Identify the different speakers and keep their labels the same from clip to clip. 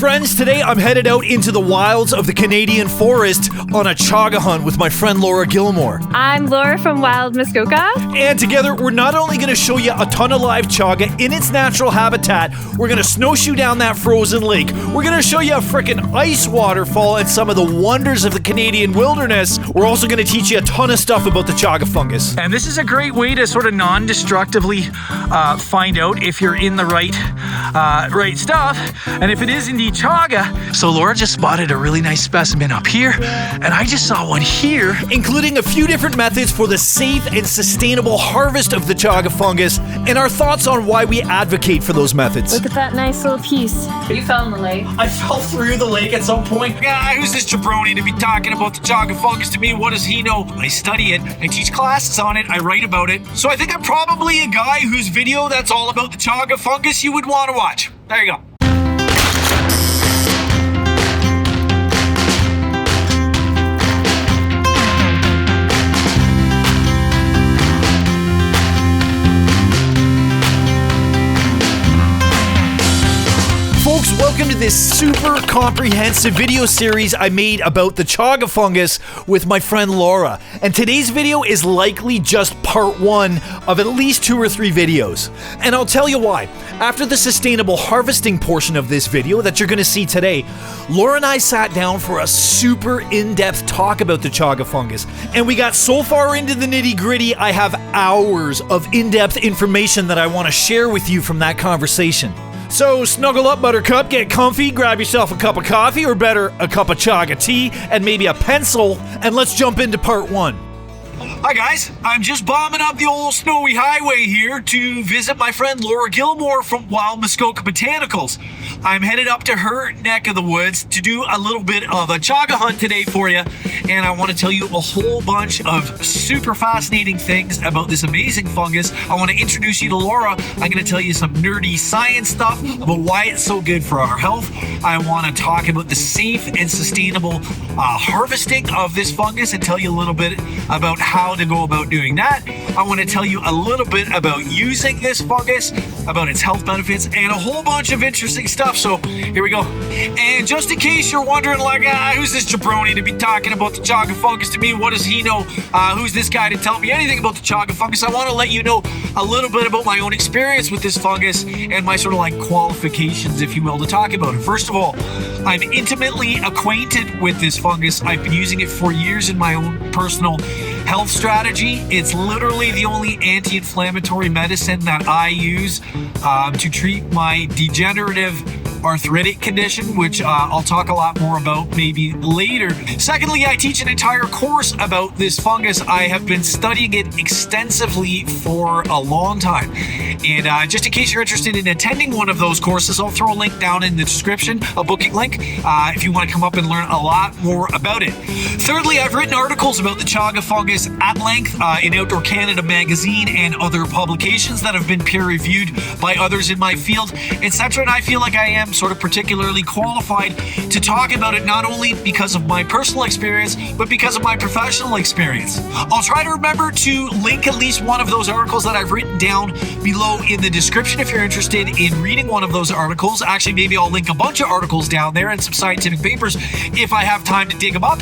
Speaker 1: Friends, today I'm headed out into the wilds of the Canadian forest on a chaga hunt with my friend Laura Gilmour.
Speaker 2: I'm Laura from Wild Muskoka.
Speaker 1: And together, we're not only going to show you a ton of live chaga in its natural habitat, we're going to snowshoe down that frozen lake. We're going to show you a frickin' ice waterfall and some of the wonders of the Canadian wilderness. We're also going to teach you a ton of stuff about the chaga fungus.
Speaker 3: And this is a great way to sort of non-destructively find out if you're in the right stuff, and if it is indeed chaga. So Laura just spotted a really nice specimen up here, and I just saw one here.
Speaker 1: Including a few different methods for the safe and sustainable harvest of the chaga fungus, and our thoughts on why we advocate for those methods.
Speaker 2: Look at that nice little piece. You fell in the lake.
Speaker 1: I fell through the lake at some point.
Speaker 3: Yeah, who's this jabroni to be talking about the chaga fungus to me? What does he know? I study it, I teach classes on it, I write about it. So I think I'm probably a guy whose video that's all about the chaga fungus you would want to watch. There you go.
Speaker 1: Folks, welcome to this super comprehensive video series I made about the chaga fungus with my friend Laura. And today's video is likely just part one of at least 2 or 3 videos. And I'll tell you why. After the sustainable harvesting portion of this video that you're going to see today, Laura and I sat down for a super in-depth talk about the chaga fungus. And we got so far into the nitty-gritty, I have hours of in-depth information that I want to share with you from that conversation. So snuggle up, buttercup, get comfy, grab yourself a cup of coffee, or better, a cup of chaga tea, and maybe a pencil, and let's jump into part 1.
Speaker 3: Hi guys, I'm just bombing up the old snowy highway here to visit my friend Laura Gilmour from Wild Muskoka Botanicals. I'm headed up to her neck of the woods to do a little bit of a chaga hunt today for you, and I want to tell you a whole bunch of super fascinating things about this amazing fungus. I want to introduce you to Laura. I'm going to tell you some nerdy science stuff about why it's so good for our health. I want to talk about the safe and sustainable harvesting of this fungus and tell you a little bit about how to go about doing that. I want to tell you a little bit about using this fungus, about its health benefits, and a whole bunch of interesting stuff. So here we go. And just in case you're wondering, like, who's this jabroni to be talking about the chaga fungus to me? What does he know? Who's this guy to tell me anything about the chaga fungus? I want to let you know a little bit about my own experience with this fungus and my sort of like qualifications, if you will, to talk about it. First of all, I'm intimately acquainted with this fungus. I've been using it for years in my own personal health strategy. It's literally the only anti-inflammatory medicine that I use to treat my degenerative arthritic condition, which I'll talk a lot more about maybe later. Secondly, I teach an entire course about this fungus. I have been studying it extensively for a long time. And just in case you're interested in attending one of those courses, I'll throw a link down in the description, a booking link, if you want to come up and learn a lot more about it. Thirdly, I've written articles about the chaga fungus at length in Outdoor Canada magazine and other publications that have been peer-reviewed by others in my field, etc. And I feel like I am sort of particularly qualified to talk about it, not only because of my personal experience, but because of my professional experience. I'll try to remember to link at least one of those articles that I've written down below in the description if you're interested in reading one of those articles. Actually, maybe I'll link a bunch of articles down there and some scientific papers if I have time to dig them up.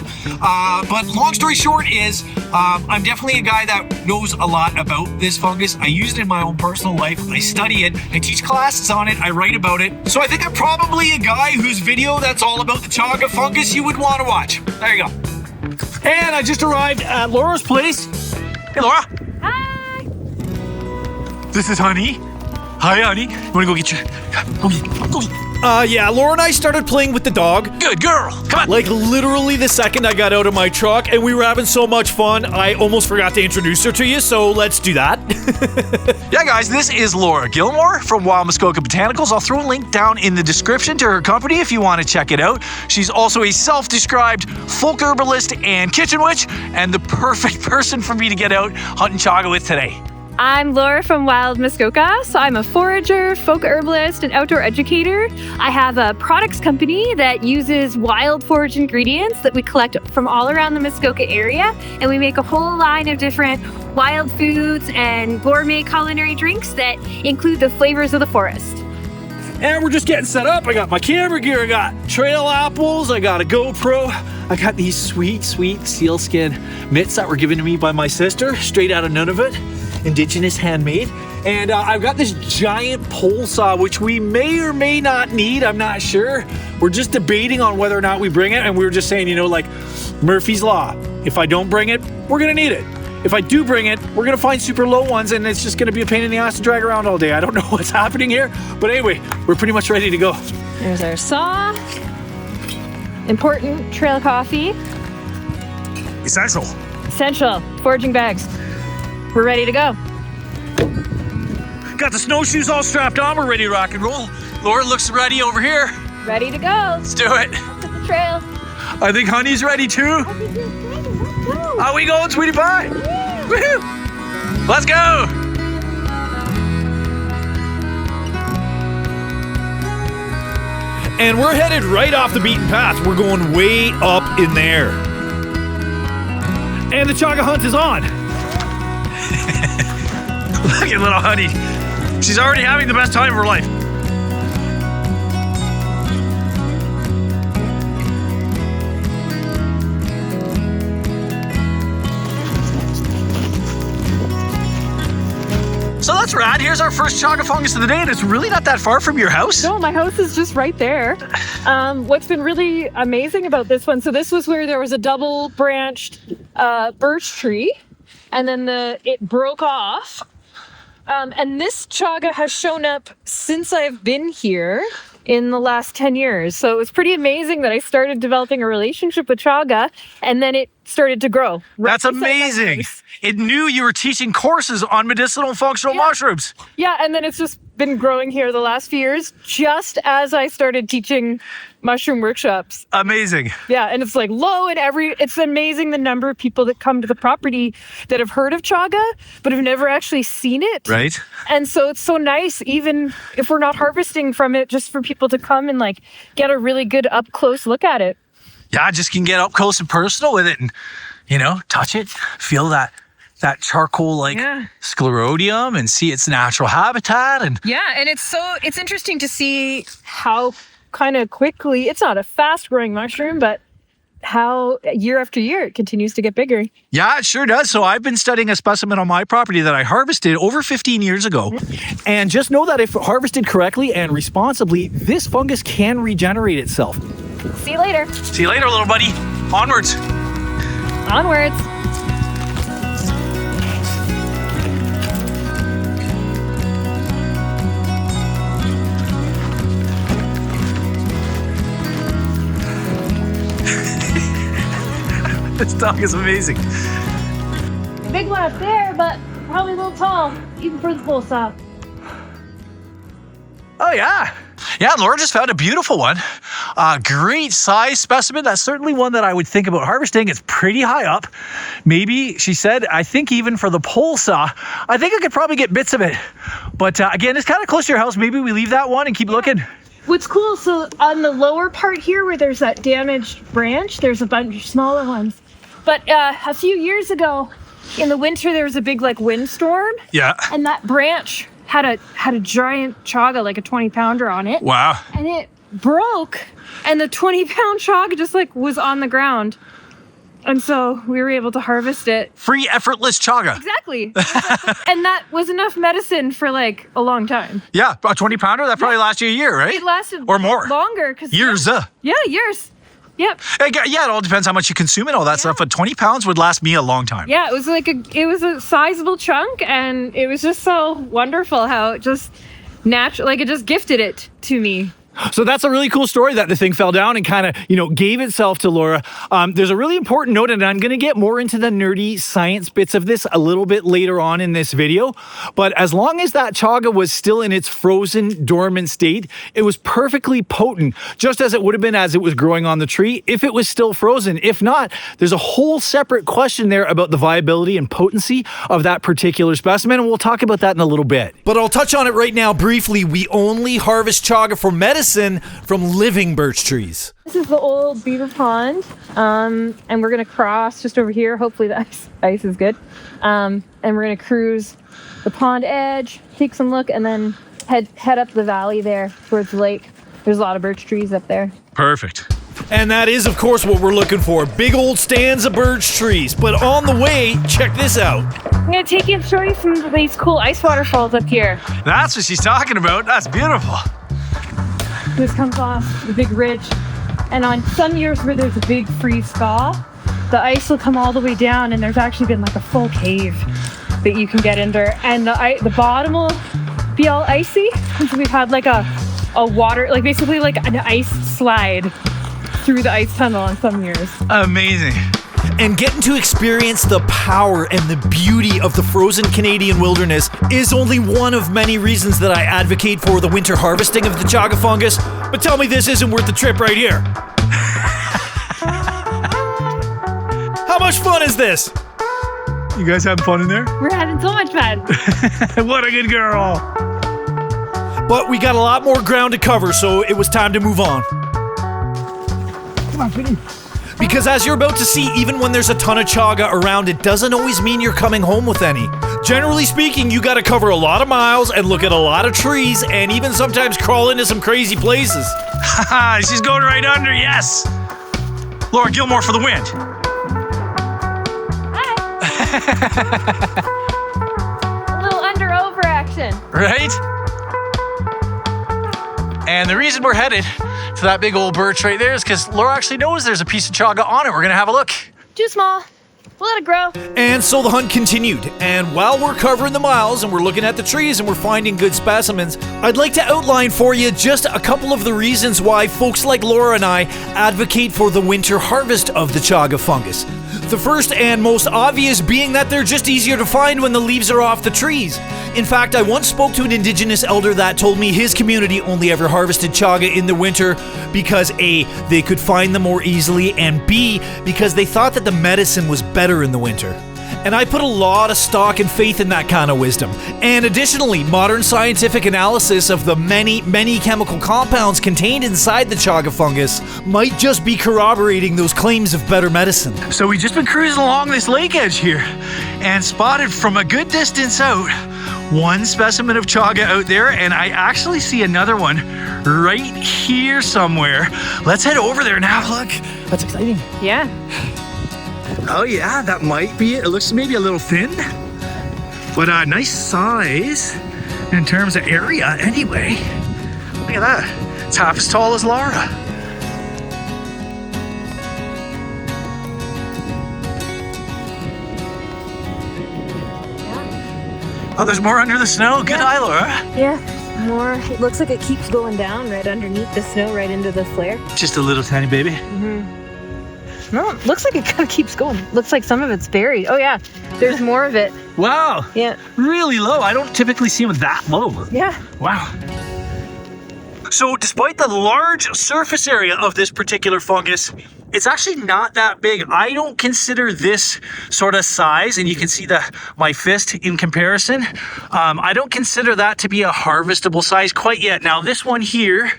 Speaker 3: But long story short is, I'm definitely a guy that knows a lot about this fungus. I use it in my own personal life. I study it. I teach classes on it. I write about it. So I think I'm probably a guy whose video that's all about the chaga fungus you would want to watch. There you go. And I just arrived at Laura's place. Hey, Laura.
Speaker 2: Hi.
Speaker 3: This is Honey. Hi, Honey. You want to go get your... Go get...
Speaker 1: Yeah, Laura and I started playing with the dog.
Speaker 3: Good girl. Come on.
Speaker 1: Like literally the second I got out of my truck, and we were having so much fun, I almost forgot to introduce her to you, so let's do that.
Speaker 3: Yeah, guys, this is Laura Gilmour from Wild Muskoka Botanicals. I'll throw a link down in the description to her company if you want to check it out. She's also a self-described folk herbalist and kitchen witch, and the perfect person for me to get out hunting chaga with today.
Speaker 2: I'm Laura from Wild Muskoka. So I'm a forager, folk herbalist, and outdoor educator. I have a products company that uses wild forage ingredients that we collect from all around the Muskoka area. And we make a whole line of different wild foods and gourmet culinary drinks that include the flavors of the forest.
Speaker 3: And we're just getting set up. I got my camera gear, I got trail apples, I got a GoPro. I got these sweet sealskin mitts that were given to me by my sister, straight out of Inonotus, indigenous handmade. And I've got this giant pole saw, which we may or may not need, I'm not sure. We're just debating on whether or not we bring it, and we were just saying, you know, like Murphy's Law. If I don't bring it, we're gonna need it. If I do bring it, we're gonna find super low ones, and it's just gonna be a pain in the ass to drag around all day. I don't know what's happening here, but anyway, we're pretty much ready to go.
Speaker 2: There's our saw. Important trail coffee.
Speaker 3: Essential.
Speaker 2: Essential. Foraging bags. We're ready to go.
Speaker 3: Got the snowshoes all strapped on, we're ready to rock and roll. Laura looks ready over here.
Speaker 2: Ready to go.
Speaker 3: Let's do it.
Speaker 2: To the trail.
Speaker 3: I think Honey's ready too. How we going, sweetie pie? Woohoo! Let's go!
Speaker 1: And we're headed right off the beaten path. We're going way up in there. And the chaga hunt is on.
Speaker 3: Look at little Honey. She's already having the best time of her life. So that's rad. Here's our first chaga fungus of the day, and it's really not that far from your house.
Speaker 2: No, my house is just right there. What's been really amazing about this one, so this was where there was a double branched birch tree, and then it broke off. And this chaga has shown up since I've been here in the last 10 years. So it was pretty amazing that I started developing a relationship with chaga, and then it started to grow.
Speaker 3: That's amazing. It knew you were teaching courses on medicinal and functional mushrooms.
Speaker 2: Yeah, and then it's just been growing here the last few years, just as I started teaching mushroom workshops.
Speaker 3: Amazing.
Speaker 2: Yeah, and it's like low in it's amazing the number of people that come to the property that have heard of chaga, but have never actually seen it.
Speaker 3: Right.
Speaker 2: And so it's so nice, even if we're not harvesting from it, just for people to come and like get a really good up close look at it.
Speaker 3: Yeah, just can get up close and personal with it and, you know, touch it, feel that charcoal sclerotium and see its natural habitat. And
Speaker 2: it's interesting to see how kind of quickly, it's not a fast growing mushroom, but how year after year it continues to get bigger.
Speaker 3: Yeah, it sure does. So I've been studying a specimen on my property that I harvested over 15 years ago.
Speaker 1: And just know that if harvested correctly and responsibly, this fungus can regenerate itself.
Speaker 2: See you later.
Speaker 3: See you later, little buddy. Onwards.
Speaker 2: Onwards.
Speaker 3: This dog is amazing.
Speaker 2: Big one up there, but probably a little tall, even for the full saw.
Speaker 3: Oh, yeah. Yeah, Laura just found a beautiful one. Great size specimen. That's certainly one that I would think about harvesting. It's pretty high up. Maybe, she said, I think even for the pole saw, I think I could probably get bits of it. But again, it's kind of close to your house. Maybe we leave that one and keep looking.
Speaker 2: What's cool, so on the lower part here where there's that damaged branch, there's a bunch of smaller ones. But a few years ago, in the winter, there was a big like windstorm.
Speaker 3: Yeah.
Speaker 2: And that branch had a giant chaga, like a 20-pounder on it.
Speaker 3: Wow.
Speaker 2: And it broke, and the 20-pound chaga just like was on the ground. And so we were able to harvest it.
Speaker 3: Free, effortless chaga.
Speaker 2: Exactly. And that was enough medicine for like a long time.
Speaker 3: Yeah, a 20-pounder, that probably lasts you a year, right?
Speaker 2: It lasted
Speaker 3: or more.
Speaker 2: Longer.
Speaker 3: Years.
Speaker 2: Yeah, years. Yep.
Speaker 3: Yeah, it all depends how much you consume and all that stuff, but 20 pounds would last me a long time.
Speaker 2: Yeah, it was a sizable chunk, and it was just so wonderful how it just it just gifted it to me.
Speaker 1: So that's a really cool story that the thing fell down and kind of, gave itself to Laura. There's a really important note, and I'm going to get more into the nerdy science bits of this a little bit later on in this video. But as long as that chaga was still in its frozen, dormant state, it was perfectly potent, just as it would have been as it was growing on the tree if it was still frozen. If not, there's a whole separate question there about the viability and potency of that particular specimen, and we'll talk about that in a little bit. But I'll touch on it right now briefly. We only harvest chaga for medicine from living birch trees.
Speaker 2: This is the old beaver pond, and we're going to cross just over here. Hopefully the ice is good. And we're going to cruise the pond edge, take some look, and then head up the valley there towards the lake. There's a lot of birch trees up there.
Speaker 4: Perfect.
Speaker 1: And that is, of course, what we're looking for. Big old stands of birch trees. But on the way, check this out.
Speaker 2: I'm gonna take you and show you some of these cool ice waterfalls up here.
Speaker 4: That's what she's talking about. That's beautiful.
Speaker 2: This comes off the big ridge. And on some years where there's a big freeze thaw, the ice will come all the way down, and there's actually been like a full cave that you can get under. And the bottom will be all icy. And so we've had like a water, like basically like an ice slide through the ice tunnel on some years.
Speaker 4: Amazing.
Speaker 1: And getting to experience the power and the beauty of the frozen Canadian wilderness is only one of many reasons that I advocate for the winter harvesting of the chaga fungus. But tell me this isn't worth the trip right here. How much fun is this?
Speaker 4: You guys having fun in there?
Speaker 2: We're having so much fun.
Speaker 4: What a good girl.
Speaker 1: But we got a lot more ground to cover, so it was time to move on.
Speaker 4: Come on, Finny.
Speaker 1: Because as you're about to see, even when there's a ton of chaga around, it doesn't always mean you're coming home with any. Generally speaking, you gotta cover a lot of miles and look at a lot of trees and even sometimes crawl into some crazy places.
Speaker 4: Haha, she's going right under, yes. Laura Gilmour for the win.
Speaker 2: A little under-over action.
Speaker 4: Right? And the reason we're headed to that big old birch right there is because Laura actually knows there's a piece of chaga on it. We're gonna have a look.
Speaker 2: Too small. We'll let it grow.
Speaker 1: And so the hunt continued, and while we're covering the miles and we're looking at the trees and we're finding good specimens, I'd like to outline for you just a couple of the reasons why folks like Laura and I advocate for the winter harvest of the chaga fungus. The first and most obvious being that they're just easier to find when the leaves are off the trees. In fact, I once spoke to an indigenous elder that told me his community only ever harvested chaga in the winter because A, they could find them more easily, and B, because they thought that the medicine was better in the winter. And I put a lot of stock and faith in that kind of wisdom. And additionally, modern scientific analysis of the many, many chemical compounds contained inside the chaga fungus might just be corroborating those claims of better medicine.
Speaker 4: So we've just been cruising along this lake edge here and spotted from a good distance out one specimen of chaga out there, and I actually see another one right here somewhere. Let's head over there and have a look. That's exciting.
Speaker 2: Yeah.
Speaker 4: Oh yeah, that might be it. It looks maybe a little thin, but a nice size in terms of area anyway. Look at that. It's half as tall as Laura. Oh, there's more under the snow. Good eye, Laura.
Speaker 2: Yeah, more. It looks like it keeps going down right underneath the snow, right into the flare.
Speaker 4: Just a little tiny baby.
Speaker 2: No, it looks like it kind of keeps going. Looks like some of it's buried. Oh yeah, there's more of it.
Speaker 4: Wow.
Speaker 2: Yeah.
Speaker 4: Really low. I don't typically see them that low.
Speaker 2: Yeah.
Speaker 4: Wow. So despite the large surface area of this particular fungus, it's actually not that big. I don't consider this sort of size, and you can see my fist in comparison. I don't consider that to be a harvestable size quite yet. Now this one here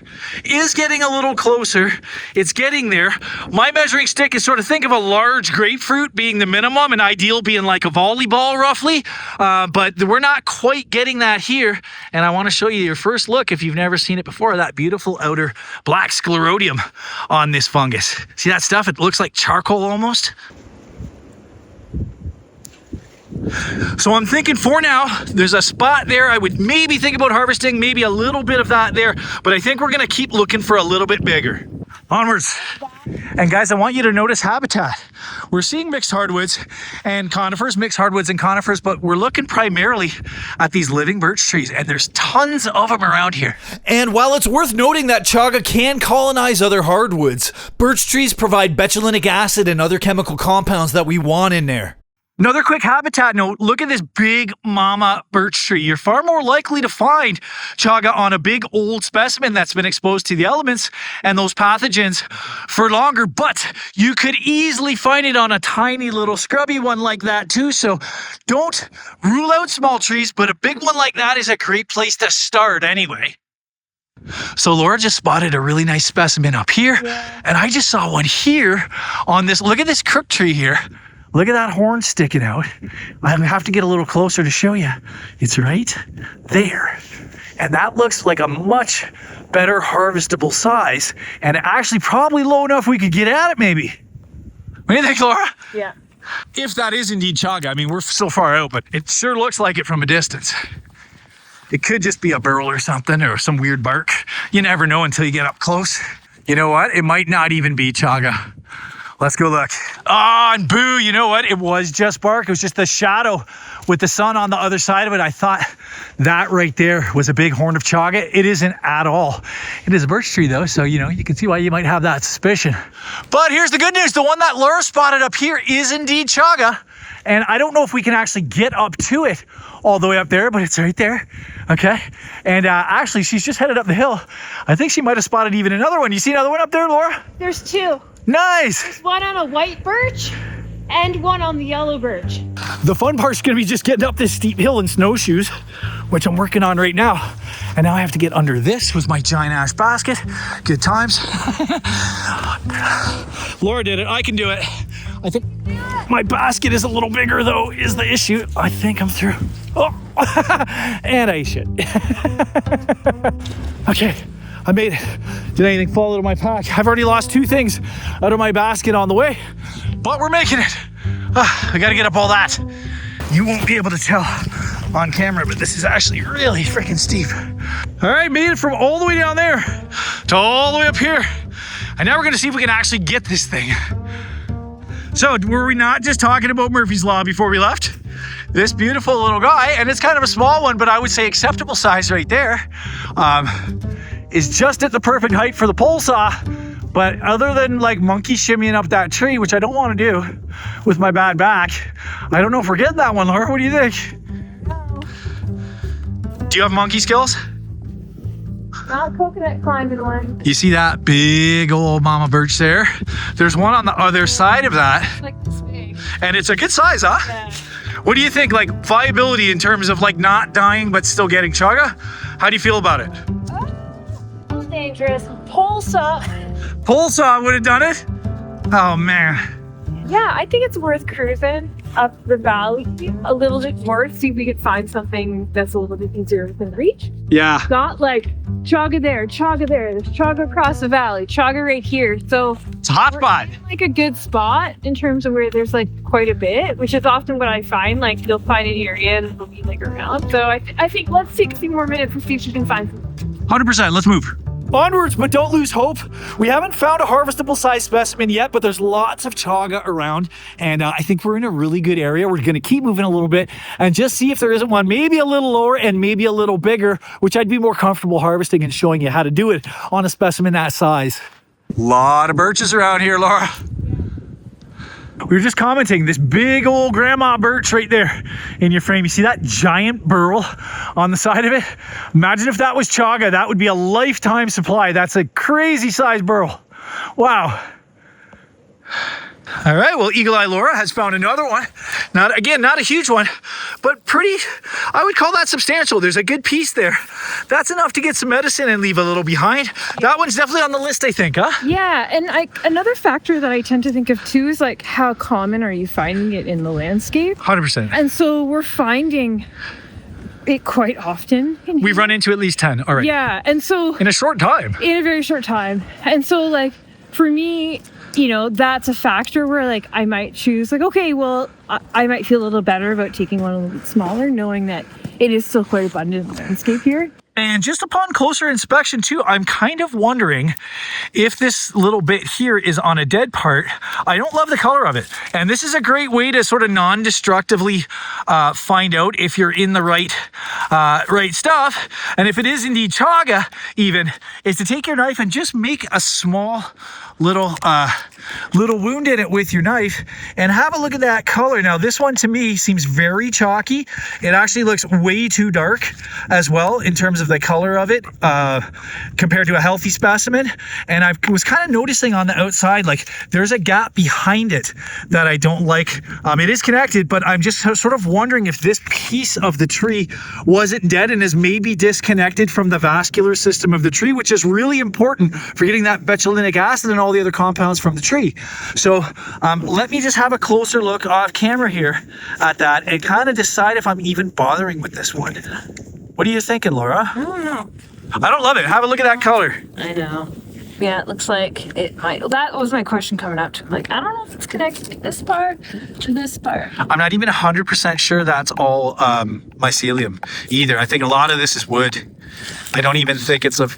Speaker 4: is getting a little closer. It's getting there. My measuring stick is sort of, think of a large grapefruit being the minimum and ideal being like a volleyball roughly. But we're not quite getting that here. And I want to show you your first look, if you've never seen it before, that beautiful outer black sclerotium on this fungus. See that stuff? It looks like charcoal almost. So I'm thinking for now, there's a spot there. I would maybe think about harvesting maybe a little bit of that there, but I think we're gonna keep looking for a little bit bigger. Onwards. And guys, I want you to notice habitat. We're seeing mixed hardwoods and conifers, mixed hardwoods and conifers, but we're looking primarily at these living birch trees, and there's tons of them around here.
Speaker 1: And while it's worth noting that chaga can colonize other hardwoods, birch trees provide betulinic acid and other chemical compounds that we want in there.
Speaker 4: Another quick habitat note, look at this big mama birch tree. You're far more likely to find chaga on a big old specimen that's been exposed to the elements and those pathogens for longer, but you could easily find it on a tiny little scrubby one like that too. So don't rule out small trees, but a big one like that is a great place to start anyway. So Laura just spotted a really nice specimen up here, and I just saw one here on this. Look at this crook tree here. Look at that horn sticking out. I have to get a little closer to show you. It's right there. And that looks like a much better harvestable size, and actually probably low enough we could get at it maybe. What do you think, Laura?
Speaker 2: Yeah.
Speaker 4: If that is indeed chaga, I mean, we're so far out, but it sure looks like it from a distance. It could just be a burl or something, or some weird bark. You never know until you get up close. You know what? It might not even be chaga. Let's go look. Ah, and boo, you know what? It was just bark. It was just the shadow with the sun on the other side of it. I thought that right there was a big horn of chaga. It isn't at all. It is a birch tree though, so you know, you can see why you might have that suspicion. But here's the good news. The one that Laura spotted up here is indeed chaga. And I don't know if we can actually get up to it all the way up there, but it's right there, okay? And actually, she's just headed up the hill. I think she might have spotted even another one. You see another one up there, Laura?
Speaker 2: There's two.
Speaker 4: Nice.
Speaker 2: There's one on a white birch and one on the yellow birch.
Speaker 1: The fun part's gonna be just getting up this steep hill in snowshoes, which I'm working on right now. And now I have to get under this with my giant ash basket. Good times. Laura did it, I can do it. I think my basket is a little bigger though, is the issue. I think I'm through. Oh, and I ate shit. Okay, I made it. Did anything fall out of my pack? I've already lost 2 things out of my basket on the way, but we're making it. I gotta get up all that. You won't be able to tell on camera, but this is actually really freaking steep. All right, made it from all the way down there to all the way up here. And now we're gonna see if we can actually get this thing. So were we not just talking about Murphy's Law before we left? This beautiful little guy, and it's kind of a small one, but I would say acceptable size right there, is just at the perfect height for the pole saw. But other than like monkey shimmying up that tree, which I don't want to do with my bad back, I don't know if we're getting that one, Laura. What do you think?
Speaker 2: No.
Speaker 4: Do you have monkey skills?
Speaker 2: Not coconut climbing one.
Speaker 4: You see that big old mama birch there? There's one on the other side of that.
Speaker 2: Like this big.
Speaker 4: And it's a good size, huh?
Speaker 2: Yeah.
Speaker 4: What do you think, like viability in terms of like not dying but still getting chaga? How do you feel about it?
Speaker 2: Oh, dangerous. Pole saw.
Speaker 4: Pole saw would have done it? Oh man.
Speaker 2: Yeah, I think it's worth cruising up the valley a little bit more, see if we could find something that's a little bit easier within reach.
Speaker 4: Yeah.
Speaker 2: Not like chaga there, there's chaga across the valley, chaga right here. So
Speaker 4: It's a hot spot.
Speaker 2: we're in, like a good spot in terms of where there's like quite a bit, which is often what I find. Like you'll find an area and it'll be like around. So I think let's take a few more minutes and see if we can find something.
Speaker 4: 100%, let's move.
Speaker 1: Onwards, but don't lose hope. We haven't found a harvestable size specimen yet, but there's lots of chaga around, and I think we're in a really good area. We're going to keep moving a little bit and just see if there isn't one, maybe a little lower and maybe a little bigger, which I'd be more comfortable harvesting and showing you how to do it on a specimen that size.
Speaker 4: Lot of birches around here, Laura. We were just commenting, this big old grandma birch right there in your frame. You see that giant burl on the side of it? Imagine if that was chaga, that would be a lifetime supply. That's a crazy size burl. Wow. All right, well, Eagle Eye Laura has found another one. Not a huge one, but pretty, I would call that substantial. There's a good piece there. That's enough to get some medicine and leave a little behind. That one's definitely on the list, I think, huh?
Speaker 2: Yeah, and another factor that I tend to think of too is like how common are you finding it in the landscape?
Speaker 4: 100%.
Speaker 2: And so we're finding it quite often.
Speaker 4: We've run into at least 10 already.
Speaker 2: Yeah, and so
Speaker 4: In a short time.
Speaker 2: in a very short time. And so like for me, you know, that's a factor where like I might choose like, okay, well, I might feel a little better about taking one a little bit smaller, knowing that it is still quite abundant in the landscape here.
Speaker 4: And just upon closer inspection too, I'm kind of wondering if this little bit here is on a dead part. I don't love the color of it. And this is a great way to sort of non-destructively find out if you're in the right stuff. And if it is indeed chaga even, is to take your knife and just make a small little wound in it with your knife and have a look at that color. Now this one to me seems very chalky. It actually looks way too dark as well in terms of the color of it compared to a healthy specimen. And I was kind of noticing on the outside, like there's a gap behind it that I don't like. It is connected, but I'm just sort of wondering if this piece of the tree wasn't dead and is maybe disconnected from the vascular system of the tree, which is really important for getting that betulinic acid and all the other compounds from the tree. So let me just have a closer look off camera here at that and kind of decide if I'm even bothering with this one. What What are you thinking, Laura?
Speaker 2: I don't know.
Speaker 4: I don't love it. Have a look at that color.
Speaker 2: I know. Yeah, it looks like it might. That was my question coming up to. Like, I don't know if it's connected to this part to this part.
Speaker 4: I'm not even 100% sure that's all mycelium either. I think a lot of this is wood. I don't even think it's a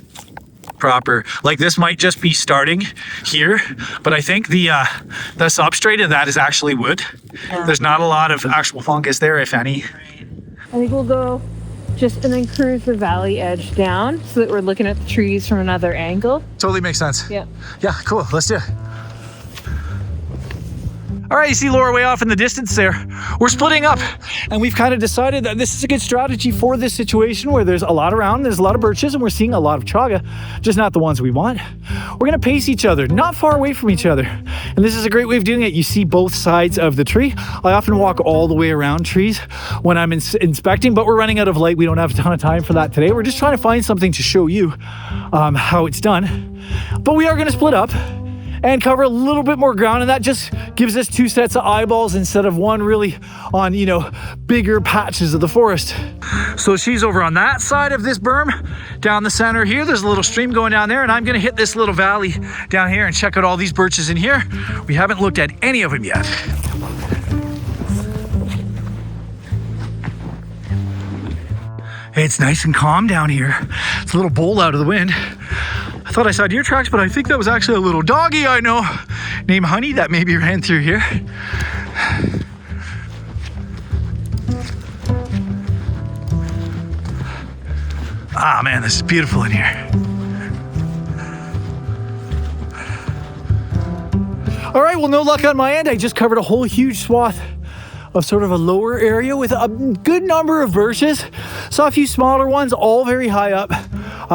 Speaker 4: proper, like this might just be starting here, but I think the substrate of that is actually wood. Yeah. There's not a lot of actual fungus there, if any.
Speaker 2: I think we'll go just and then cruise the valley edge down so that we're looking at the trees from another angle.
Speaker 4: Totally makes sense.
Speaker 2: Yeah.
Speaker 4: Yeah, cool. Let's do it. All right, you see Laura way off in the distance there. We're splitting up, and we've kind of decided that this is a good strategy for this situation where there's a lot around, there's a lot of birches, and we're seeing a lot of chaga, just not the ones we want. We're gonna pace each other, not far away from each other. And this is a great way of doing it. You see both sides of the tree. I often walk all the way around trees when I'm inspecting, but we're running out of light. We don't have a ton of time for that today. We're just trying to find something to show you how it's done. But we are gonna split up and cover a little bit more ground, and that just gives us two sets of eyeballs instead of one really on, you know, bigger patches of the forest. So she's over on that side of this berm. Down the center here, there's a little stream going down there, and I'm gonna hit this little valley down here and check out all these birches in here. We haven't looked at any of them yet. It's nice and calm down here. It's a little bowl out of the wind. I thought I saw deer tracks, but I think that was actually a little doggy I know named Honey that maybe ran through here. Ah, man, this is beautiful in here. All right, well, no luck on my end. I just covered a whole huge swath of sort of a lower area with a good number of birches. Saw a few smaller ones, all very high up.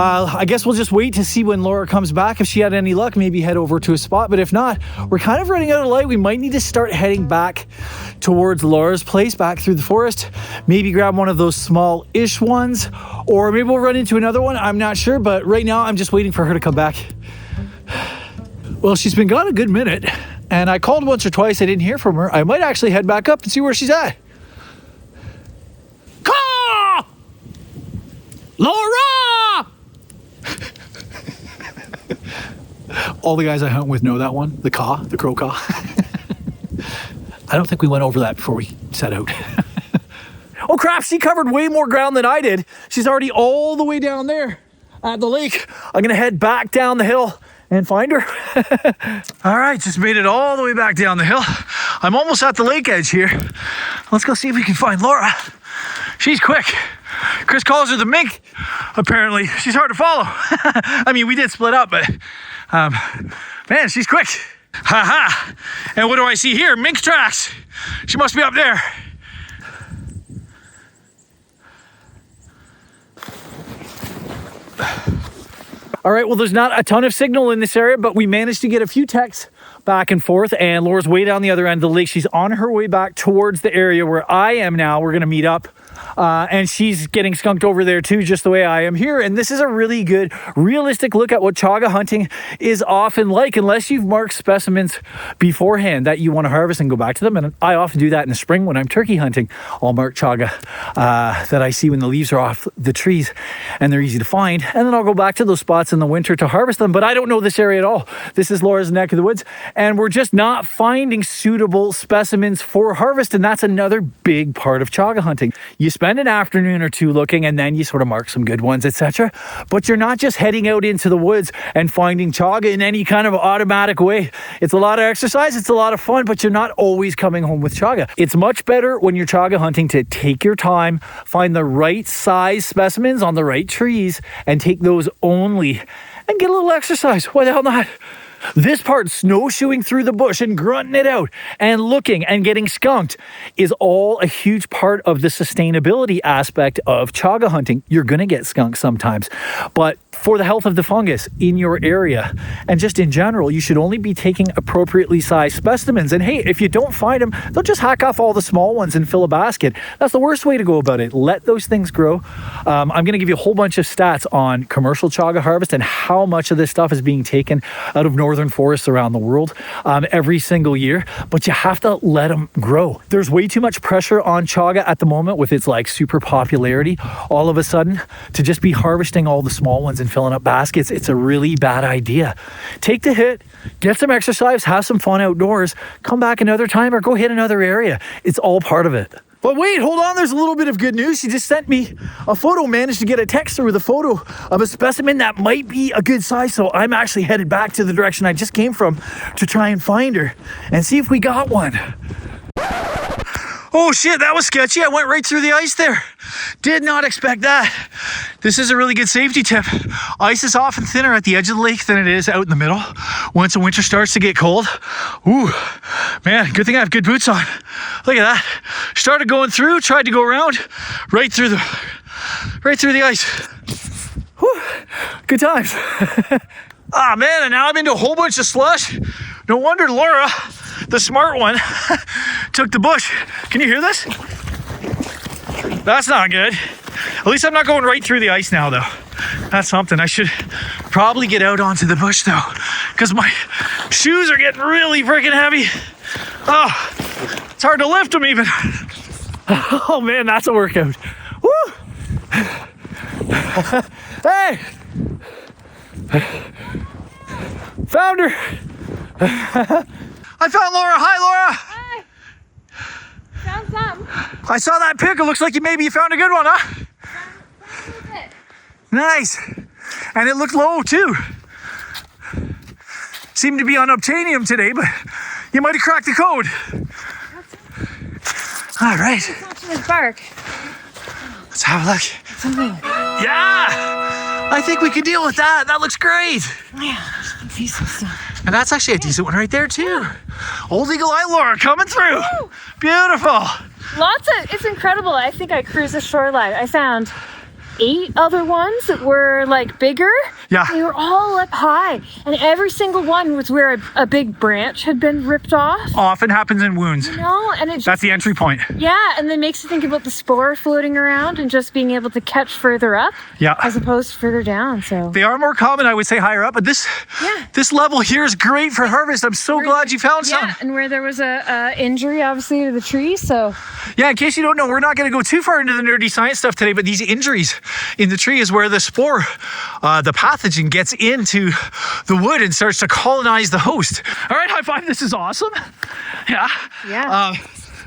Speaker 4: I guess we'll just wait to see when Laura comes back. If she had any luck, maybe head over to a spot. But if not, we're kind of running out of light. We might need to start heading back towards Laura's place, back through the forest. Maybe grab one of those small-ish ones, or maybe we'll run into another one. I'm not sure, but right now I'm just waiting for her to come back. Well, she's been gone a good minute, and I called once or twice. I didn't hear from her. I might actually head back up and see where she's at. Caw! Laura! All the guys I hunt with know that one, the caw, the crow caw. I don't think we went over that before we set out. Oh crap, she covered way more ground than I did. She's already all the way down there at the lake. I'm gonna head back down the hill and find her. All right, just made it all the way back down the hill. I'm almost at the lake edge here. Let's go see if we can find Laura. She's quick. Chris calls her the mink, apparently. She's hard to follow. I mean, we did split up, but man, she's quick. Ha ha. And what do I see here? Mink tracks. She must be up there. All right, well, there's not a ton of signal in this area, but we managed to get a few texts back and forth, and Laura's way down the other end of the lake. She's on her way back towards the area where I am now. We're gonna meet up. And she's getting skunked over there too, just the way I am here. And this is a really good, realistic look at what chaga hunting is often like, unless you've marked specimens beforehand that you want to harvest and go back to them. And I often do that in the spring when I'm turkey hunting. I'll mark chaga that I see when the leaves are off the trees and they're easy to find. And then I'll go back to those spots in the winter to harvest them. But I don't know this area at all. This is Laura's neck of the woods, and we're just not finding suitable specimens for harvest. And that's another big part of chaga hunting. You spend an afternoon or two looking, and then you sort of mark some good ones, etc. But you're not just heading out into the woods and finding chaga in any kind of automatic way. It's a lot of exercise, it's a lot of fun, but you're not always coming home with chaga. It's much better when you're chaga hunting to take your time, find the right size specimens on the right trees, and take those only, and get a little exercise. Why the hell not? This part, snowshoeing through the bush and grunting it out and looking and getting skunked, is all a huge part of the sustainability aspect of chaga hunting. You're going to get skunked sometimes, but
Speaker 1: for the health of the fungus in your area. And just in general, you should only be taking appropriately sized specimens. And hey, if you don't find them, they'll just hack off all the small ones and fill a basket. That's the worst way to go about it. Let those things grow. I'm going to give you a whole bunch of stats on commercial chaga harvest and how much of this stuff is being taken out of northern forests around the world every single year. But you have to let them grow. There's way too much pressure on chaga at the moment with its like super popularity. All of a sudden, to just be harvesting all the small ones and filling up baskets, it's a really bad idea. Take the hit, get some exercise, have some fun outdoors, come back another time or go hit another area. It's all part of it. But wait, hold on, there's a little bit of good news. She just sent me a photo, managed to get a texter with a photo of a specimen that might be a good size. So I'm actually headed back to the direction I just came from to try and find her and see if we got one. Oh shit, that was sketchy. I went right through the ice there. Did not expect that. This is a really good safety tip. Ice is often thinner at the edge of the lake than it is out in the middle. Once the winter starts to get cold, ooh, man, good thing I have good boots on. Look at that. Started going through, tried to go around, right through the ice. Whew, good times. Ah man, and now I'm into a whole bunch of slush. No wonder Laura, the smart one, took the bush. Can you hear this? That's not good. At least I'm not going right through the ice now, though. That's something. I should probably get out onto the bush, though, because my shoes are getting really freaking heavy. Oh, it's hard to lift them even. Oh, man, that's a workout. Woo! Hey! Found her! I found Laura. Hi, Laura.
Speaker 2: Hi. Found some.
Speaker 1: I saw that pic. It looks like maybe you found a good one, huh? Nice. And it looked low, too. Seemed to be on obtainium today, but you might have cracked the code. All right.
Speaker 2: It's bark.
Speaker 1: Let's have a look. Yeah. I think we can deal with that. That looks great.
Speaker 2: Yeah, decent stuff.
Speaker 1: And that's actually a decent one right there, too. Old Eagle Eye Laura coming through. Woo! Beautiful.
Speaker 2: It's incredible. I think I cruised the shoreline. I found 8 other ones that were like bigger.
Speaker 1: Yeah.
Speaker 2: They were all up high. And every single one was where a big branch had been ripped off.
Speaker 1: Often happens in wounds.
Speaker 2: You know, and it
Speaker 1: That's the entry point.
Speaker 2: yeah, and then makes you think about the spore floating around and just being able to catch further up
Speaker 1: Yeah.
Speaker 2: as opposed to further down. So
Speaker 1: They are more common, I would say, higher up, but this level here is great for harvest. I'm so glad you found some.
Speaker 2: yeah, and where there was a injury obviously to the tree, so
Speaker 1: Yeah, in case you don't know, we're not going to go too far into the nerdy science stuff today, but these injuries in the tree is where the spore, the pathogen, gets into the wood and starts to colonize the host. All right, high five. This is awesome. Yeah.
Speaker 2: yeah.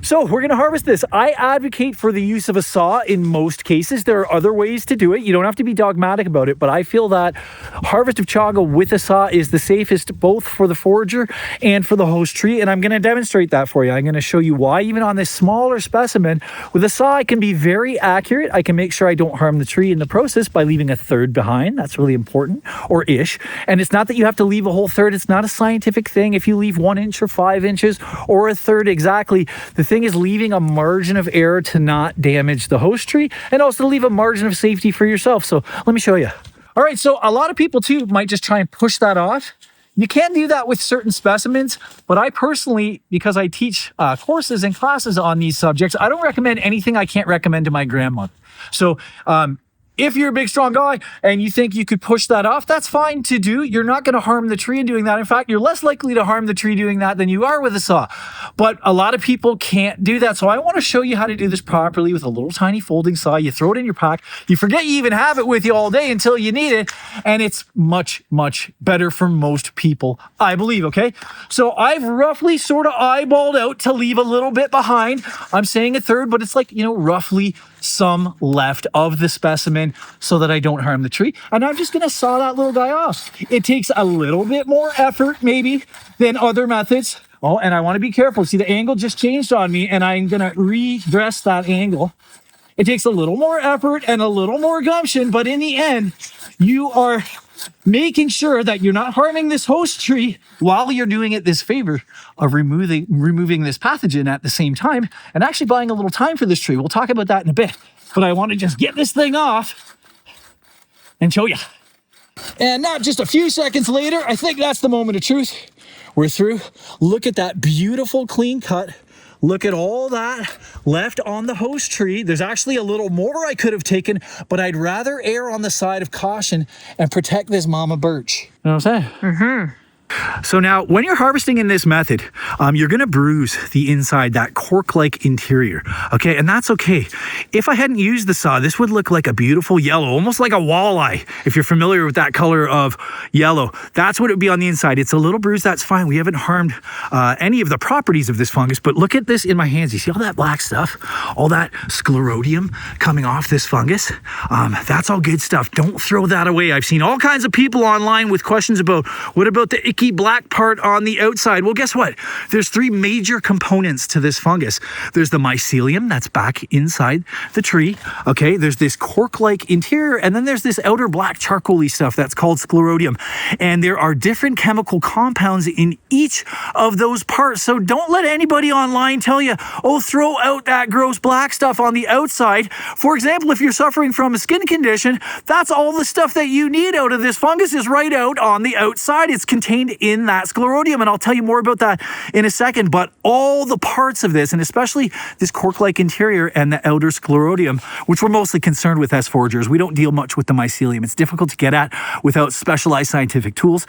Speaker 1: So we're going to harvest this. I advocate for the use of a saw in most cases. There are other ways to do it. You don't have to be dogmatic about it, but I feel that harvest of chaga with a saw is the safest both for the forager and for the host tree, and I'm going to demonstrate that for you. I'm going to show you why even on this smaller specimen, with a saw I can be very accurate. I can make sure I don't harm the tree in the process by leaving a third behind. That's really important, or ish. And it's not that you have to leave a whole third. It's not a scientific thing. If you leave 1 inch or 5 inches or a third exactly, the thing is leaving a margin of error to not damage the host tree and also to leave a margin of safety for yourself. So let me show you. All right, so a lot of people too might just try and push that off. You can do that with certain specimens, but I personally, because I teach courses and classes on these subjects, I don't recommend anything I can't recommend to my grandmother. So if you're a big, strong guy and you think you could push that off, that's fine to do. You're not going to harm the tree in doing that. In fact, you're less likely to harm the tree doing that than you are with a saw. But a lot of people can't do that. So I want to show you how to do this properly with a little tiny folding saw. You throw it in your pack. You forget you even have it with you all day until you need it. And it's much, much better for most people, I believe, okay? So I've roughly sort of eyeballed out to leave a little bit behind. I'm saying a third, but it's like, you know, roughly some left of the specimen so that I don't harm the tree. And I'm just going to saw that little guy off. It takes a little bit more effort maybe than other methods. Oh, and I want to be careful. See, the angle just changed on me and I'm going to redress that angle. It takes a little more effort and a little more gumption, but in the end, you are making sure that you're not harming this host tree while you're doing it this favor of removing this pathogen at the same time and actually buying a little time for this tree. We'll talk about that in a bit, but I want to just get this thing off and show you. And not just a few seconds later, I think that's the moment of truth. We're through. Look at that beautiful clean cut. Look at all that left on the host tree. There's actually a little more I could have taken, but I'd rather err on the side of caution and protect this mama birch. You know what I'm saying? Mm-hmm. So now, when you're harvesting in this method, you're gonna bruise the inside, that cork-like interior, okay? And that's okay. If I hadn't used the saw, this would look like a beautiful yellow, almost like a walleye, if you're familiar with that color of yellow. That's what it would be on the inside. It's a little bruised, that's fine. We haven't harmed any of the properties of this fungus, but look at this in my hands. You see all that black stuff? All that sclerotium coming off this fungus? That's all good stuff. Don't throw that away. I've seen all kinds of people online with questions about, what about the icky black part on the outside? Well, guess what? There's three major components to this fungus. There's the mycelium that's back inside the tree. Okay, there's this cork-like interior, and then there's this outer black charcoaly stuff that's called sclerotium. And there are different chemical compounds in each of those parts. So don't let anybody online tell you, oh, throw out that gross black stuff on the outside. For example, if you're suffering from a skin condition, that's all the stuff that you need out of this fungus is right out on the outside. It's contained in that sclerotium, and I'll tell you more about that in a second. But all the parts of this, and especially this cork-like interior and the outer sclerotium, which we're mostly concerned with as foragers, we don't deal much with the mycelium. It's difficult to get at without specialized scientific tools.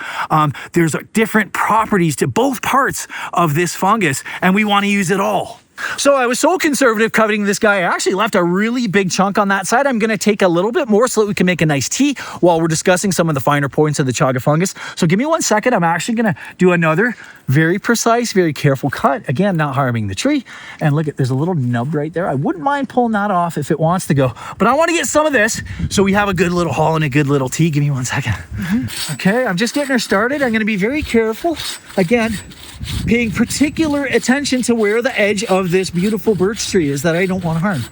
Speaker 1: There's different properties to both parts of this fungus, and we want to use it all. So I was so conservative cutting this guy, I actually left a really big chunk on that side. I'm going to take a little bit more so that we can make a nice tea while we're discussing some of the finer points of the chaga fungus. So give me 1 second. I'm actually going to do another very precise, very careful cut. Again, not harming the tree. And look, there's a little nub right there. I wouldn't mind pulling that off if it wants to go. But I want to get some of this so we have a good little haul and a good little tea. Give me 1 second. Okay, I'm just getting her started. I'm going to be very careful. Again, paying particular attention to where the edge of this beautiful birch tree is that I don't want to harm.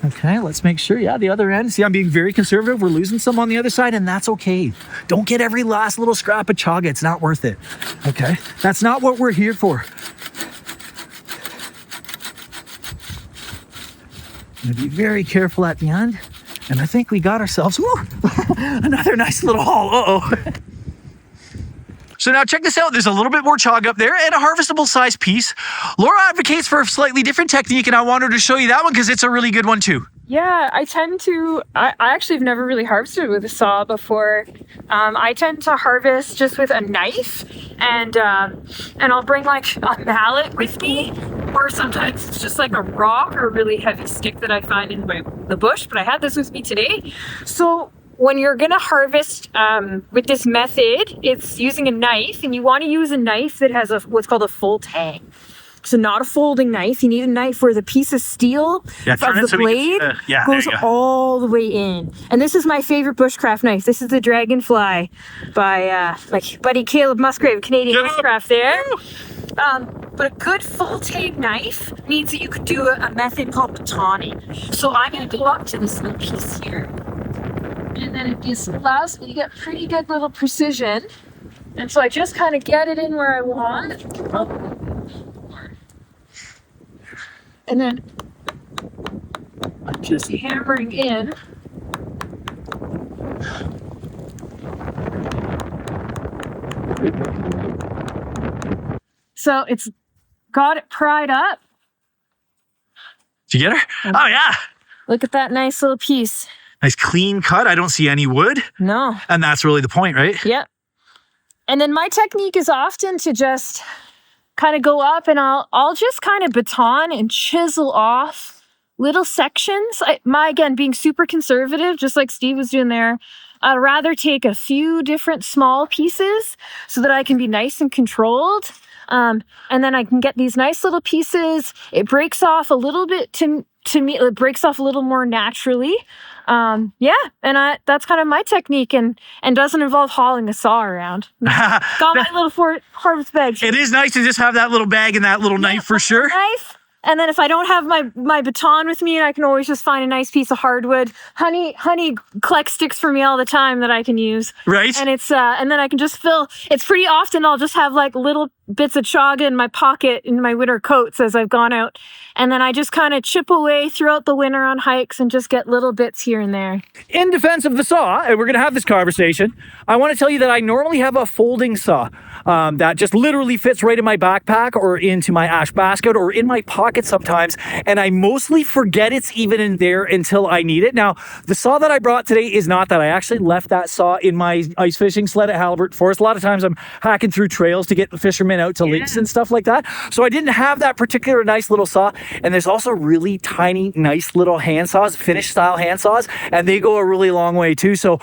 Speaker 1: Okay, let's make sure. Yeah, the other end. See, I'm being very conservative. We're losing some on the other side, and that's okay. Don't get every last little scrap of chaga. It's not worth it. Okay, that's not what we're here for. I'm gonna be very careful at the end, and I think we got ourselves another nice little haul. Uh-oh. So now check this out. There's a little bit more chaga up there and a harvestable size piece. Laura advocates for a slightly different technique, and I wanted to show you that one because it's a really good one too.
Speaker 2: Yeah, I actually have never really harvested with a saw before. I tend to harvest just with a knife, and I'll bring like a mallet with me, or sometimes it's just like a rock or a really heavy stick that I find in the bush, but I had this with me today. So when you're going to harvest with this method, it's using a knife, and you want to use a knife that has what's called a full tang. So not a folding knife. You need a knife where the piece of steel of the blade goes all the way in. And this is my favorite bushcraft knife. This is the Dragonfly by my buddy Caleb Musgrave, Canadian bushcraft there. But a good full tang knife means that you could do a method called batoning. So I'm going to go up to this little piece here. And then it just allows me to get pretty good little precision. And so I just kind of get it in where I want. And then I'm just hammering in. So it's got it pried up.
Speaker 4: Did you get her? Oh, yeah.
Speaker 2: Look at that nice little piece.
Speaker 4: Nice clean cut. I don't see any wood.
Speaker 2: No.
Speaker 4: And that's really the point, right?
Speaker 2: Yep. And then my technique is often to just kind of go up and I'll just kind of baton and chisel off little sections. Again, being super conservative, just like Steve was doing there, I'd rather take a few different small pieces so that I can be nice and controlled. And then I can get these nice little pieces. It breaks off a little bit to me, it breaks off a little more naturally. And that's kind of my technique, and doesn't involve hauling a saw around. Got my little harvest bag.
Speaker 4: It is nice to just have that little bag and that little knife for sure.
Speaker 2: Knife, And then if I don't have my baton with me, I can always just find a nice piece of hardwood. Honey collects sticks for me all the time that I can use.
Speaker 4: Right.
Speaker 2: And it's and then I can just fill. It's pretty often I'll just have like little bits of chaga in my pocket in my winter coats as I've gone out. And then I just kind of chip away throughout the winter on hikes and just get little bits here and there.
Speaker 1: In defense of the saw, and we're going to have this conversation, I want to tell you that I normally have a folding saw that just literally fits right in my backpack or into my ash basket or in my pocket sometimes, and I mostly forget it's even in there until I need it. Now, the saw that I brought today is not that. I actually left that saw in my ice fishing sled at Halibut Forest. A lot of times I'm hacking through trails to get the fishermen out to lakes and stuff like that, so I didn't have that particular nice little saw. And there's also really tiny, nice little hand saws, Finnish style hand saws, and they go a really long way too. So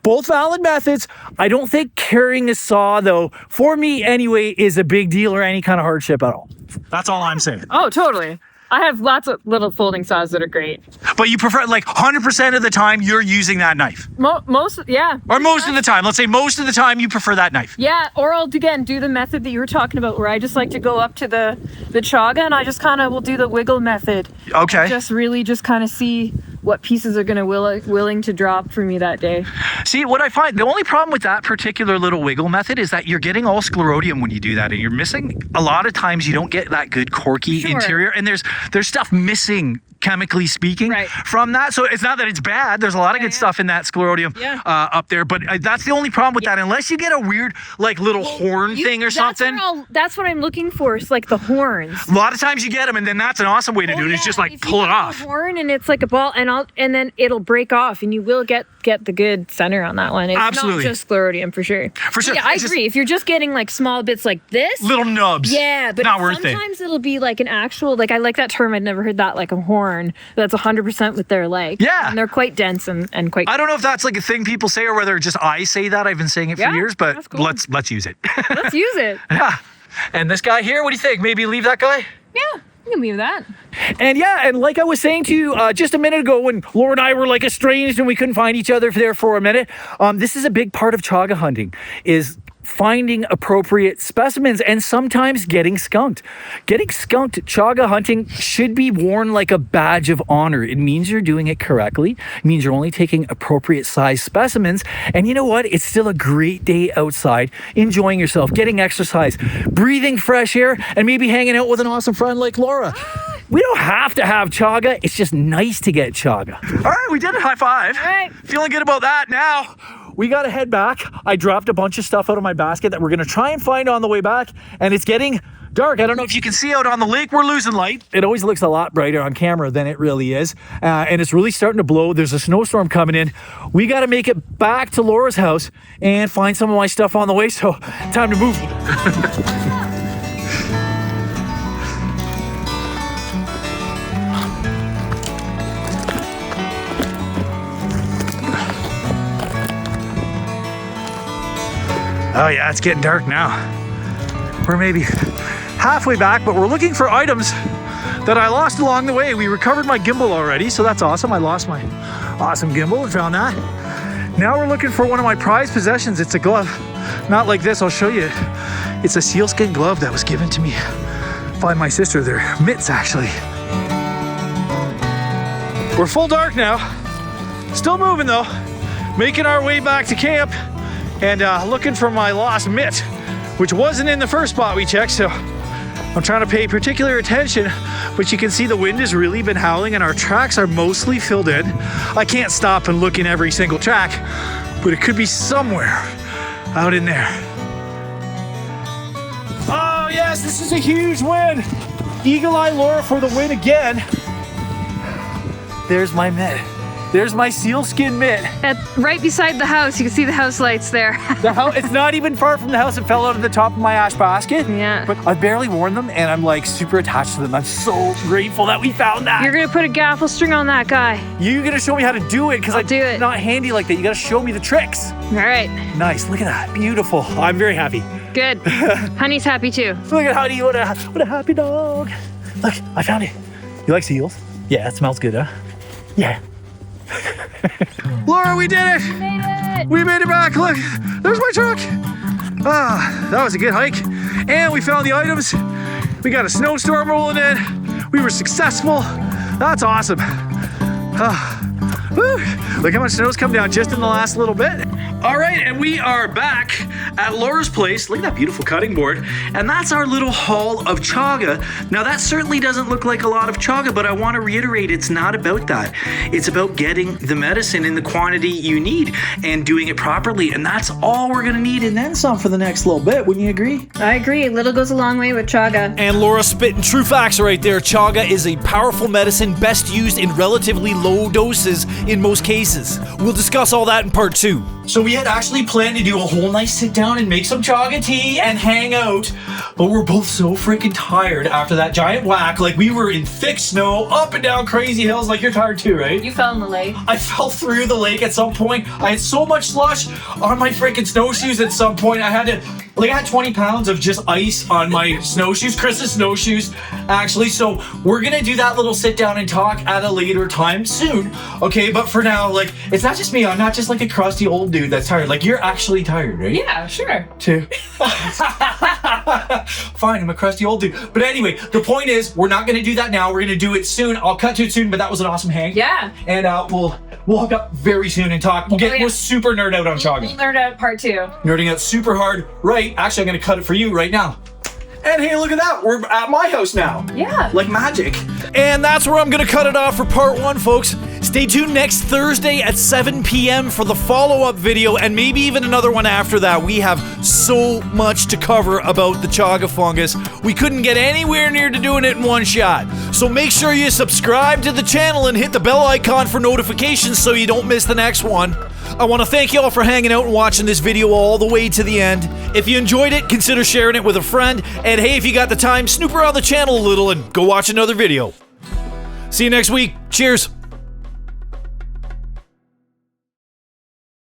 Speaker 1: both valid methods. I don't think carrying a saw, though, for me anyway, is a big deal or any kind of hardship at all. That's all I'm saying.
Speaker 2: Oh, totally. I have lots of little folding saws that are great.
Speaker 4: But you prefer, like 100% of the time you're using that knife?
Speaker 2: Most, yeah.
Speaker 4: Or most of the time. Let's say most of the time you prefer that knife.
Speaker 2: Yeah, or I'll, again, do the method that you were talking about where I just like to go up to the chaga and I just kind of will do the wiggle method.
Speaker 4: Okay.
Speaker 2: Just really just kind of see what pieces are going to willing to drop for me that day.
Speaker 4: See, what I find, the only problem with that particular little wiggle method is that you're getting all sclerotium when you do that, and you're missing, a lot of times you don't get that good corky interior, and there's stuff missing, chemically speaking, from that. So it's not that it's bad. There's a lot of good stuff in that sclerotium up there, but that's the only problem with that, unless you get a weird like little horn thing or something.
Speaker 2: That's what I'm looking for. It's like the horns.
Speaker 4: A lot of times you get them, and then that's an awesome way to do it. It's just like
Speaker 2: if
Speaker 4: pull
Speaker 2: you
Speaker 4: it off.
Speaker 2: The horn and it's like a ball, and then it'll break off, and you will get the good center on that one. It's
Speaker 4: Absolutely.
Speaker 2: not just sclerotium for sure.
Speaker 4: For sure.
Speaker 2: Yeah, I agree. If you're just getting like small bits like this,
Speaker 4: little nubs.
Speaker 2: Yeah, but
Speaker 4: not worth it.
Speaker 2: Sometimes it'll be like an actual, like I like that term. I'd never heard that, like a horn. That's 100% what they're like.
Speaker 4: Yeah.
Speaker 2: And they're quite dense and quite.
Speaker 4: I don't know if that's like a thing people say or whether just I say that. I've been saying it for years, but
Speaker 2: cool.
Speaker 4: let's use it.
Speaker 2: Let's use it.
Speaker 4: Yeah. And this guy here, what do you think? Maybe leave that guy?
Speaker 2: Yeah. You can leave that.
Speaker 1: And yeah, and like I was saying to you just a minute ago when Laura and I were like estranged and we couldn't find each other there for a minute, this is a big part of chaga hunting, is finding appropriate specimens and sometimes getting skunked. Getting skunked chaga hunting should be worn like a badge of honor. It means you're doing it correctly. It means you're only taking appropriate size specimens. And you know what? It's still a great day outside, enjoying yourself, getting exercise, breathing fresh air, and maybe hanging out with an awesome friend like Laura. We don't have to have chaga. It's just nice to get chaga.
Speaker 4: All right, we did it. High five.
Speaker 2: All right.
Speaker 4: Feeling good about that now.
Speaker 1: We got to head back. I dropped a bunch of stuff out of my basket that we're going to try and find on the way back. And it's getting dark. I don't know if
Speaker 4: You can see out on the lake, we're losing light.
Speaker 1: it always looks a lot brighter on camera than it really is. And it's really starting to blow. There's a snowstorm coming in. We got to make it back to Laura's house and find some of my stuff on the way. So time to move.
Speaker 4: Oh yeah, it's getting dark now. We're maybe halfway back, but we're looking for items that I lost along the way. We recovered my gimbal already, so that's awesome. I lost my awesome gimbal and found that. Now we're looking for one of my prized possessions. It's a glove. Not like this, I'll show you. It's a sealskin glove that was given to me by my sister. They're mitts, actually. We're full dark now. Still moving though. Making our way back to camp. And looking for my lost mitt, which wasn't in the first spot we checked, so I'm trying to pay particular attention, but you can see the wind has really been howling and our tracks are mostly filled in. I can't stop and look in every single track, but it could be somewhere out in there.
Speaker 1: Oh yes, this is a huge win. Eagle Eye Laura for the win again. There's my mitt. There's my sealskin mitt.
Speaker 2: Right beside the house. You can see the house lights there.
Speaker 1: The house, it's not even far from the house. It fell out of the top of my ash basket.
Speaker 2: Yeah.
Speaker 1: But I've barely worn them and I'm like super attached to them. I'm so grateful that we found that.
Speaker 2: You're going to put a gaffle string on that guy.
Speaker 1: You're going to show me how to do it because I'm
Speaker 2: do it.
Speaker 1: not handy like that. You got to show me the tricks.
Speaker 2: All right.
Speaker 1: Nice. Look at that. Beautiful. I'm very happy.
Speaker 2: Good. Honey's happy too.
Speaker 1: Look at Honey. What a happy dog. Look, I found it. You like seals? Yeah, it smells good, huh? Yeah.
Speaker 4: Laura, we did it!
Speaker 2: We made it!
Speaker 4: We made it back. Look, there's my truck. Ah, that was a good hike. And we found the items. We got a snowstorm rolling in. We were successful. That's awesome. Woo. Look how much snow's come down just in the last little bit. All right, and we are back at Laura's place. Look at that beautiful cutting board. And that's our little haul of chaga. Now, that certainly doesn't look like a lot of chaga, but I want to reiterate, it's not about that. It's about getting the medicine in the quantity you need and doing it properly. And that's all we're going to need, and then some for the next little bit. Wouldn't you agree?
Speaker 2: I agree. Little goes a long way with chaga.
Speaker 1: And Laura spitting true facts right there. Chaga is a powerful medicine best used in relatively low doses in most cases. We'll discuss all that in part 2.
Speaker 3: So we had actually planned to do a whole nice sit down and make some chaga tea and hang out, but we're both so freaking tired after that giant whack. Like, we were in thick snow, up and down crazy hills. Like, you're tired too, right?
Speaker 2: You fell in the lake.
Speaker 3: I fell through the lake at some point. I had so much slush on my freaking snowshoes at some point. I had 20 pounds of just ice on my snowshoes, Chris's snowshoes, actually. So we're gonna do that little sit down and talk at a later time soon, okay? But for now, like, it's not just me. I'm not just like a crusty old dude that's tired. Like, you're actually tired, right?
Speaker 2: Yeah, sure.
Speaker 3: Too. Fine, I'm a crusty old dude. But anyway, the point is, we're not gonna do that now. We're gonna do it soon. I'll cut to it soon, but that was an awesome hang.
Speaker 2: Yeah.
Speaker 3: And we'll hook up very soon and talk. We'll super nerd out on chaga.
Speaker 2: We'll nerd out part 2.
Speaker 3: Nerding out super hard. Right. Actually, I'm gonna cut it for you right now. And hey, look at that. We're at my house now.
Speaker 2: Yeah.
Speaker 3: Like magic.
Speaker 1: And that's where I'm going to cut it off for part 1, folks. Stay tuned next Thursday at 7 p.m. for the follow-up video, and maybe even another one after that. We have so much to cover about the chaga fungus. We couldn't get anywhere near to doing it in one shot. So make sure you subscribe to the channel and hit the bell icon for notifications so you don't miss the next one. I want to thank you all for hanging out and watching this video all the way to the end. If you enjoyed it, consider sharing it with a friend. And hey, if you got the time, snoop around the channel a little and go watch another video. See you next week. Cheers.